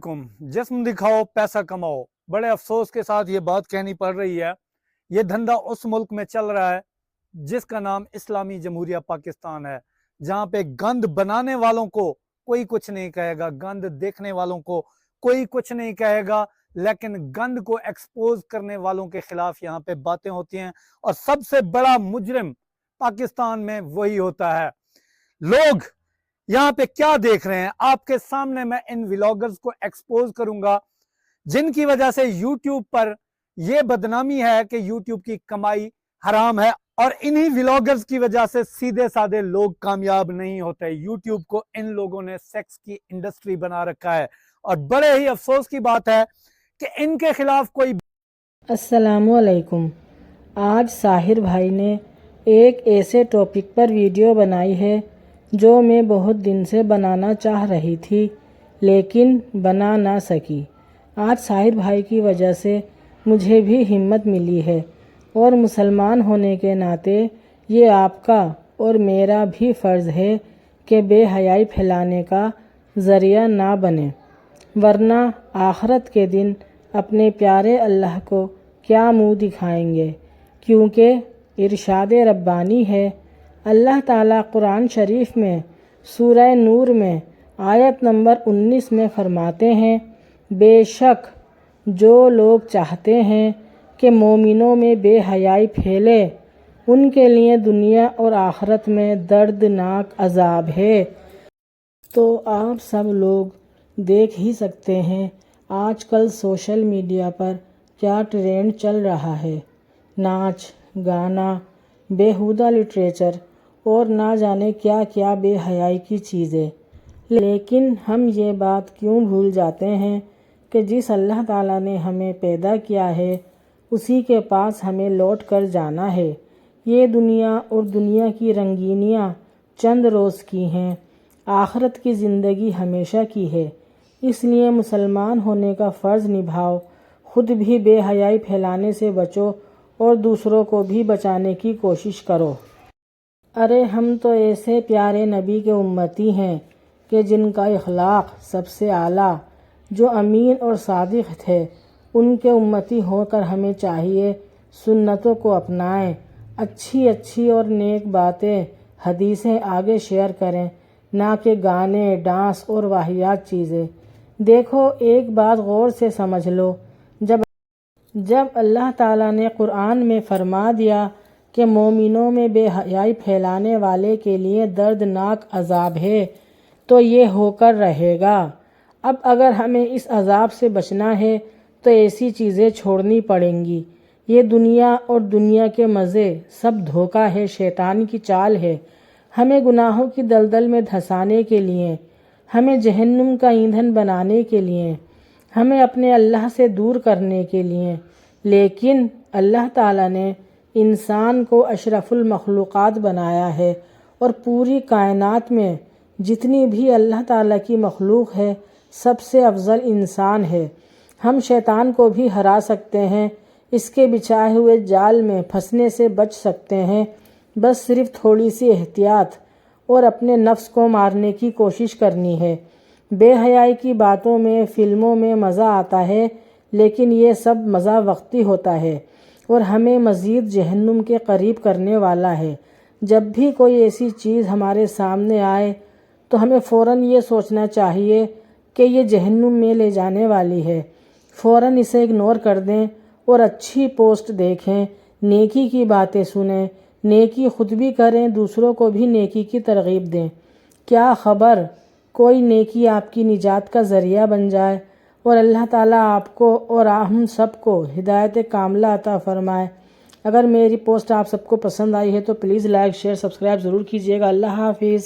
अलैकुम। जिस्म दिखाओ पैसा कमाओ, बड़े अफसोस के साथ ये बात कहनी पड़ रही है। ये धंधा उस मुल्क में चल रहा है जिसका नाम इस्लामी जमहूरिया पाकिस्तान है, जहाँ पे गंद बनाने वालों को कोई कुछ नहीं कहेगा, गंद देखने वालों को कोई कुछ नहीं कहेगा, लेकिन गंद को एक्सपोज करने वालों के खिलाफ यहाँ पे बातें होती हैं। और सबसे बड़ा मुजरिम पाकिस्तान में वही होता है। लोग यहाँ पे क्या देख रहे हैं आपके सामने, मैं इन व्लॉगर्स को एक्सपोज करूंगा जिनकी वजह से यूट्यूब पर यह बदनामी है कि यूट्यूब की कमाई हराम है, और इन्हीं व्लॉगर्स की वजह से सीधे साधे लोग कामयाब नहीं होते। यूट्यूब को इन लोगों ने सेक्स की इंडस्ट्री बना रखा है, और बड़े ही अफसोस की बात है कि इनके खिलाफ कोई। अस्सलामुअलैकुम। आज साहिर भाई ने एक ऐसे टॉपिक पर वीडियो बनाई है जो मैं बहुत दिन से बनाना चाह रही थी लेकिन बना ना सकी। आज साहिर भाई की वजह से मुझे भी हिम्मत मिली है, और मुसलमान होने के नाते ये आपका और मेरा भी फ़र्ज़ है कि बेहयाई फैलाने का ज़रिया ना बने, वरना आखिरत के दिन अपने प्यारे अल्लाह को क्या मुंह दिखाएंगे। क्योंकि इरशाद रब्बानी है, अल्लाह ताला कुरान शरीफ में सूरह नूर में आयत नंबर 19 में फरमाते हैं, बेशक जो लोग चाहते हैं कि मोमिनों में बेहयाई फैले, उनके लिए दुनिया और आखिरत में दर्दनाक अजाब है। तो आप सब लोग देख ही सकते हैं आजकल सोशल मीडिया पर क्या ट्रेंड चल रहा है। नाच गाना, बेहुदा लिटरेचर और ना जाने क्या क्या बेहयाई की चीज़ें। लेकिन हम ये बात क्यों भूल जाते हैं कि जिस अल्लाह ताला ने हमें पैदा किया है उसी के पास हमें लौट कर जाना है। ये दुनिया और दुनिया की रंगीनियाँ चंद रोज़ की हैं, आखिरत की ज़िंदगी हमेशा की है। इसलिए मुसलमान होने का फ़र्ज़ निभाओ, खुद भी बेहयाई फैलाने से बचो और दूसरों को भी बचाने की कोशिश करो। अरे हम तो ऐसे प्यारे नबी के उम्मती हैं कि जिनका इखलाक सबसे आला, जो अमीन और सादिक थे, उनके उम्मती होकर हमें चाहिए सुन्नतों को अपनाएं, अच्छी अच्छी और नेक बातें हदीसें आगे शेयर करें, ना कि गाने डांस और वाहियात चीज़ें। देखो एक बात गौर से समझ लो, जब अल्लाह ताला ने कुरान में फरमा दिया कि मोमिनों में बेहयाई फैलाने वाले के लिए दर्दनाक अजाब है, तो ये होकर रहेगा। अब अगर हमें इस अजाब से बचना है तो ऐसी चीज़ें छोड़नी पड़ेंगी। ये दुनिया और दुनिया के मज़े सब धोखा है, शैतान की चाल है, हमें गुनाहों की दलदल में धंसाने के लिए, हमें जहन्नुम का ईंधन बनाने के लिए, हमें अपने अल्लाह से दूर करने के लिए। लेकिन अल्लाह ताला ने इंसान को अशरफुल मखलूक़ात बनाया है, और पूरी कायनात में जितनी भी अल्लाह ताला की मखलूक है सबसे अफजल इंसान है। हम शैतान को भी हरा सकते हैं, इसके बिछाए हुए जाल में फंसने से बच सकते हैं, बस सिर्फ थोड़ी सी एहतियात और अपने नफ्स को मारने की कोशिश करनी है। बेहयाई की बातों में, फिल्मों में मज़ा आता है, लेकिन ये सब मज़ा वक्ती होता है और हमें मज़ीद जहन्नुम के करीब करने वाला है। जब भी कोई ऐसी चीज़ हमारे सामने आए तो हमें फ़ौरन ये सोचना चाहिए कि ये जहन्नुम में ले जाने वाली है, फ़ौरन इसे इग्नोर कर दें और अच्छी पोस्ट देखें, नेकी की बातें सुनें, नेकी खुद भी करें, दूसरों को भी नेकी की तरगीब दें। क्या ख़बर कोई नेकी आपकी निजात का ज़रिया बन जाए, और अल्लाह ताला आपको और हम सबको हिदायत कामला अता फ़रमाए। अगर मेरी पोस्ट आप सबको पसंद आई है तो प्लीज़ लाइक शेयर सब्सक्राइब ज़रूर कीजिएगा। अल्लाह हाफिज़।